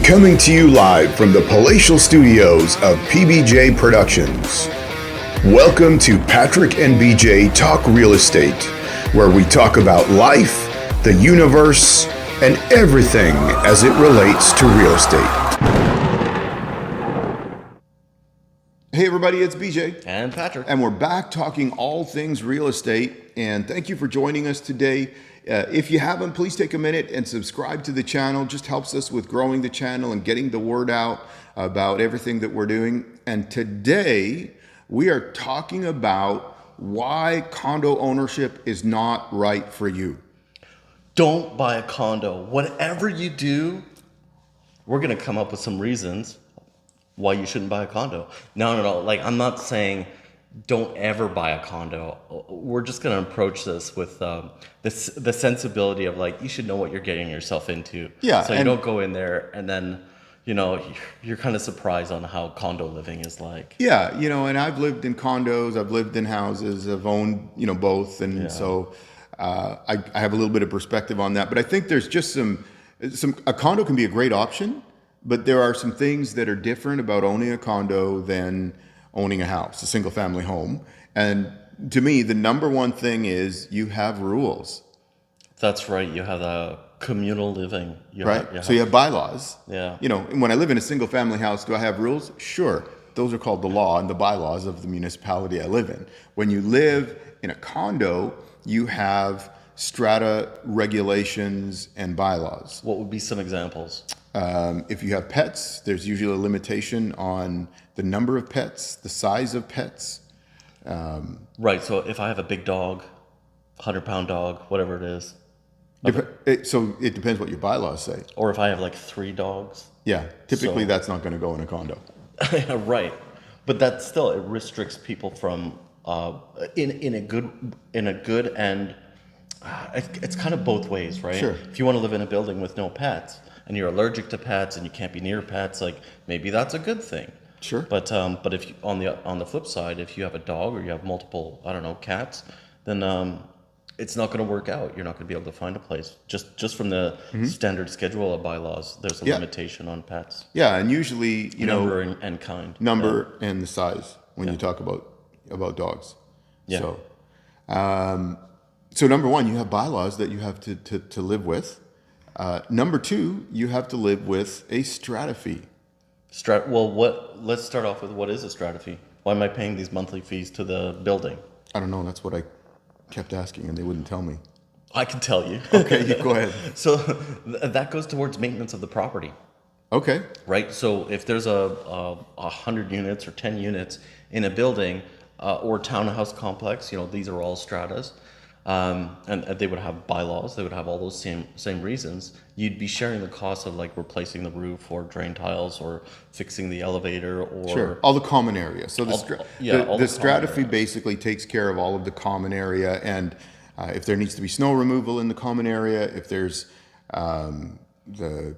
Coming to you live from the palatial studios of PBJ Productions. Welcome to Patrick and BJ Talk Real Estate, where we talk about life, the universe, and everything as it relates to real estate. Hey everybody, it's BJ. And Patrick. And we're back talking all things real estate. And thank you for joining us today. If you haven't, please take a minute and subscribe to the channel. Just helps us with growing the channel and getting the word out about everything that we're doing. And today we are talking about why condo ownership is not right for you. Don't buy a condo. Whatever you do, we're going to come up with some reasons why you shouldn't buy a condo. No. Like, I'm not saying don't ever buy a condo. We're just going to approach this with the sensibility of like, you should know what you're getting yourself into. Yeah. So you don't go in there and then, you know, you're kind of surprised on how condo living is like. Yeah. You know, and I've lived in condos, I've lived in houses, I've owned, you know, both. And so I have a little bit of perspective on that. But I think there's just a condo can be a great option, but there are some things that are different about owning a condo than owning a house, a single family home. And to me, the number one thing is you have rules. That's right. You have a communal living. You have bylaws. Yeah. You know, when I live in a single family house, do I have rules? Sure. Those are called the law and the bylaws of the municipality I live in. When you live in a condo, you have strata regulations and bylaws. What would be some examples? If you have pets, there's usually a limitation on the number of pets, the size of pets. Right. So if I have a big dog, 100-pound dog, whatever it is. So it depends what your bylaws say. Or if I have like 3 dogs. Yeah. Typically that's not going to go in a condo. Right. But that still, it restricts people from in a good and it's kind of both ways, right? Sure. If you want to live in a building with no pets and you're allergic to pets and you can't be near pets, like maybe that's a good thing. Sure. But if you, on the flip side, if you have a dog or you have multiple, cats, then it's not going to work out. You're not going to be able to find a place. Just from the standard schedule of bylaws, there's a limitation on pets. Yeah, and usually, number and kind. Number and the size when you talk about dogs. Yeah. So number one, you have bylaws that you have to live with. Number two, you have to live with a strata fee. Let's start off with what is a strata fee? Why am I paying these monthly fees to the building? I don't know. That's what I kept asking and they wouldn't tell me. I can tell you. Okay, you go ahead. So that goes towards maintenance of the property. Okay. Right. So if there's a 100 units or 10 units in a building or townhouse complex, these are all stratas. And they would have bylaws. They would have all those same reasons. You'd be sharing the cost of like replacing the roof or drain tiles or fixing the elevator or sure, all the common areas. So the strata fee basically takes care of all of the common area, and if there needs to be snow removal in the common area, if there's the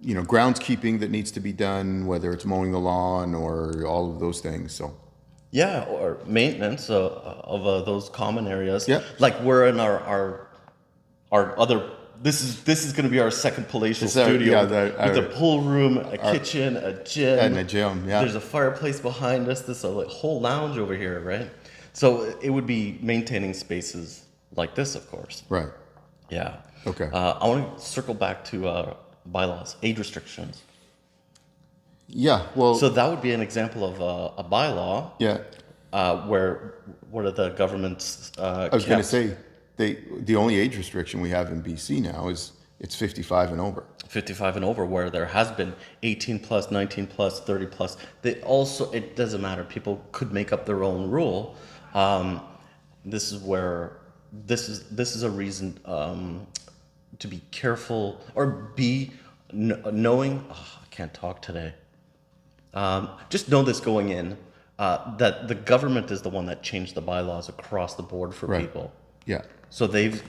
groundskeeping that needs to be done, whether it's mowing the lawn or all of those things. So. Yeah, or maintenance of those common areas. Yeah. Like we're in our other. This is going to be our second palatial studio with a pool room, a kitchen, a gym, and a gym. Yeah. There's a fireplace behind us. There's a whole lounge over here, right? So it would be maintaining spaces like this, of course. Right. Yeah. Okay. I want to circle back to bylaws, age restrictions. Yeah, well... So that would be an example of a bylaw. Yeah. Where what are the government's I was going to say, the only age restriction we have in BC now is it's 55 and over. 55 and over, where there has been 18 plus, 19 plus, 30 plus. It doesn't matter. People could make up their own rule. This is a reason to be careful or be knowing. Oh, I can't talk today. Just know this going in, that the government is the one that changed the bylaws across the board for people. Yeah. So they've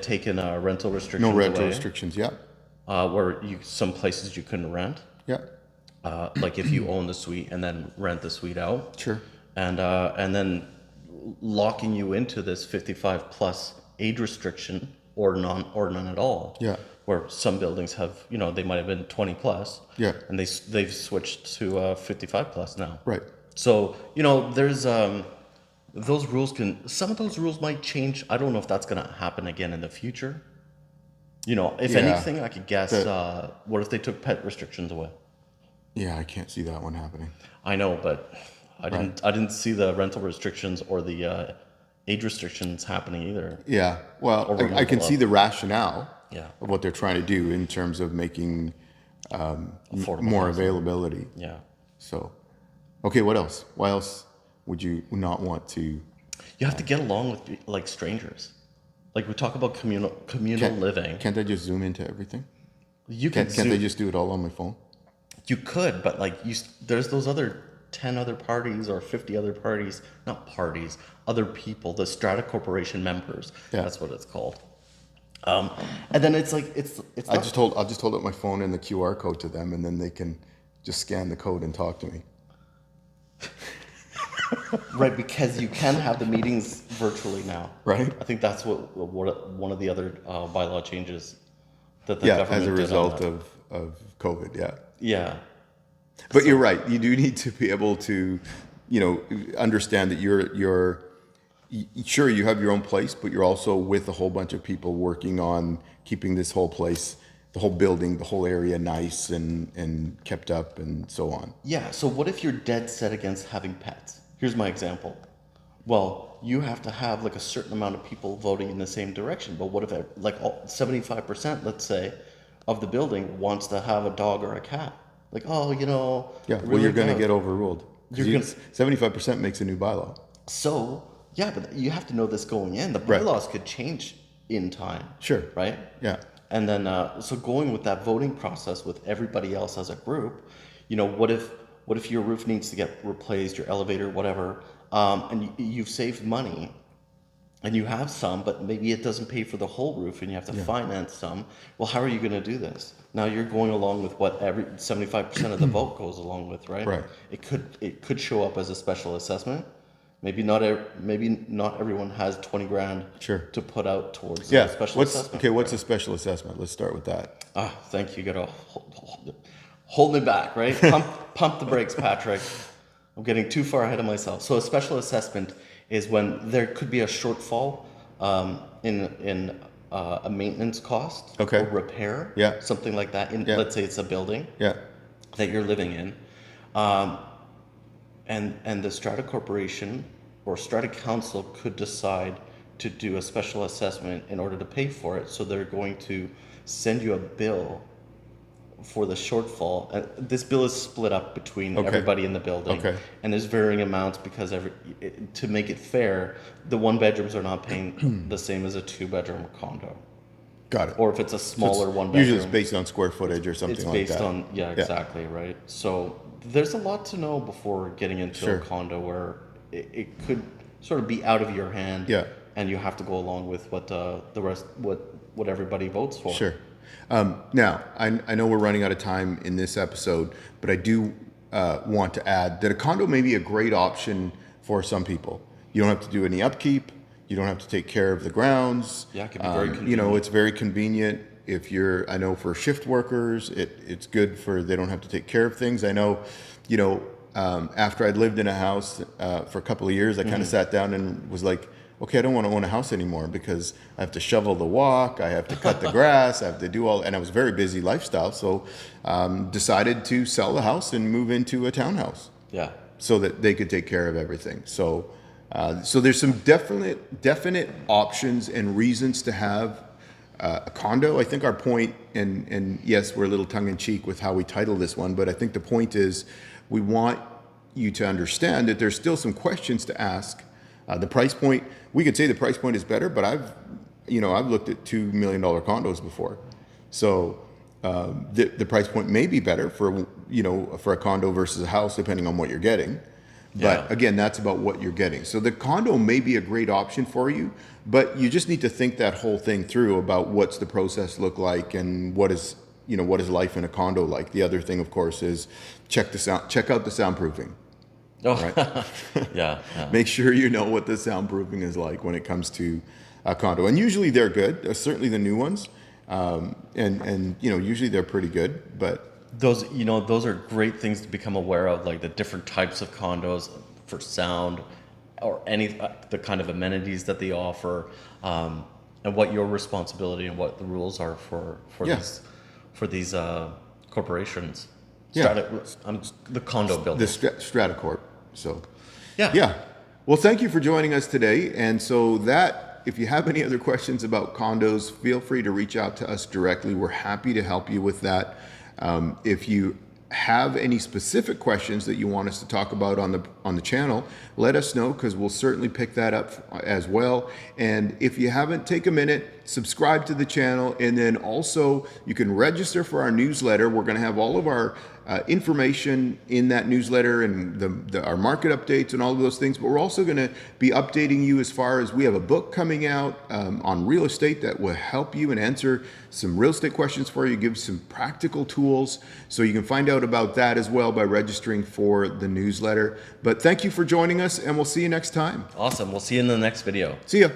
taken rental restrictions No rental away, restrictions, yeah. Where some places you couldn't rent. Yeah. Like if you own the suite and then rent the suite out. Sure. And then locking you into this 55 plus age restriction or none at all. Yeah. where some buildings have, they might have been 20 plus. Yeah. And they've switched to 55 plus now. Right. So, there's those rules some of those rules might change. I don't know if that's going to happen again in the future. If anything, I could guess, what if they took pet restrictions away? Yeah, I can't see that one happening. I know, but I didn't see the rental restrictions or the age restrictions happening either. Yeah, well, Or I can removal see the rationale Yeah. of what they're trying to do in terms of making Affordable more housing. availability. Yeah. So, okay, what else? Why else would you not want to? You have to get along with like strangers. Like we talk about communal living. Can't I just zoom into everything? You can Can't they just do it all on my phone? You could, but like there's those other 10 other parties or 50 other parties, not parties, other people, the strata corporation members. Yeah. That's what it's called. And then it's like it's I'll not, just hold up my phone and the QR code to them, and then they can just scan the code and talk to me. right, because you can have the meetings virtually now. Right. I think that's what one of the other bylaw changes that the Yeah, government as a did on result that. of COVID. Yeah. Yeah. But you're right. You do need to be able to, understand that you're sure you have your own place, but you're also with a whole bunch of people working on keeping this whole place, the whole building, the whole area nice and kept up and so on. Yeah, so what if you're dead set against having pets? Here's my example. Well, you have to have like a certain amount of people voting in the same direction. But what if 75%, let's say, of the building wants to have a dog or a cat? Like, Yeah, well, really you're going to good. get overruled. 75% makes a new bylaw. So, yeah, but you have to know this going in. The Right. bylaws could change in time. Sure. Right? Yeah. And then, so going with that voting process with everybody else as a group, what if your roof needs to get replaced, your elevator, whatever, and you've saved money, and you have some, but maybe it doesn't pay for the whole roof, and you have to finance some. Well, how are you going to do this? Now you're going along with what 75% of the vote goes along with, right? Right. It could show up as a special assessment. Maybe not everyone has 20 grand Sure. to put out towards Yeah. a special assessment. Okay, what's a special assessment? Let's start with that. Thank you. You gotta hold me back, right? Pump the brakes, Patrick. I'm getting too far ahead of myself. So a special assessment is when there could be a shortfall in a maintenance cost Okay. or repair, Yeah. something like that. Yeah. Let's say it's a building Yeah. that you're living in, and the strata corporation or strata council could decide to do a special assessment in order to pay for it. So they're going to send you a bill for the shortfall. And this bill is split up between Okay. everybody in the building, Okay. and there's varying amounts because to make it fair, the one bedrooms are not paying the same as a 2-bedroom condo. Got it. Or if it's a smaller one bedroom, Usually it's based on square footage or something it's like based that. on exactly right. So there's a lot to know before getting into Sure. a condo where it could sort of be out of your hand. Yeah. And you have to go along with what what everybody votes for. Sure. Now, I know we're running out of time in this episode, but I do want to add that a condo may be a great option for some people. You don't have to do any upkeep. You don't have to take care of the grounds. Yeah, it can be very convenient. It's very convenient. If I know for shift workers, it's good they don't have to take care of things. I know, after I'd lived in a house for a couple of years, I kind of sat down and was like, okay, I don't want to own a house anymore because I have to shovel the walk, I have to cut the grass, I have to do and I was a very busy lifestyle. So decided to sell the house and move into a townhouse. Yeah. So that they could take care of everything. So there's some definite options and reasons to have a condo. I think our point, and yes, we're a little tongue in cheek with how we title this one, but I think the point is we want you to understand that there's still some questions to ask. The price point, we could say the price point is better, but I've looked at $2 million condos before. So the price point may be better for a condo versus a house, depending on what you're getting. But again, that's about what you're getting. So the condo may be a great option for you, but you just need to think that whole thing through about what's the process look like and what is life in a condo like. The other thing, of course, is check out the soundproofing. Oh, Right. yeah. Make sure you know what the soundproofing is like when it comes to a condo. And usually they're good, certainly the new ones. and you know, usually they're pretty good, but Those, you know, those are great things to become aware of, like the different types of condos for sound or any the kind of amenities that they offer, and what your responsibility and what the rules are for Yeah. these corporations. Yeah. The condo the building. Strata Corp. So Yeah. yeah. Well, thank you for joining us today. And so that, if you have any other questions about condos, feel free to reach out to us directly. We're happy to help you with that. If you have any specific questions that you want us to talk about on the channel, let us know, because we'll certainly pick that up as well. And if you haven't, take a minute, subscribe to the channel, and then also you can register for our newsletter. We're going to have all of our information in that newsletter and our market updates and all of those things, but we're also going to be updating you as far as we have a book coming out on real estate that will help you and answer some real estate questions for you, give some practical tools. So you can find out about that as well by registering for the newsletter. But thank you for joining us, and we'll see you next time. Awesome. We'll see you in the next video. See ya.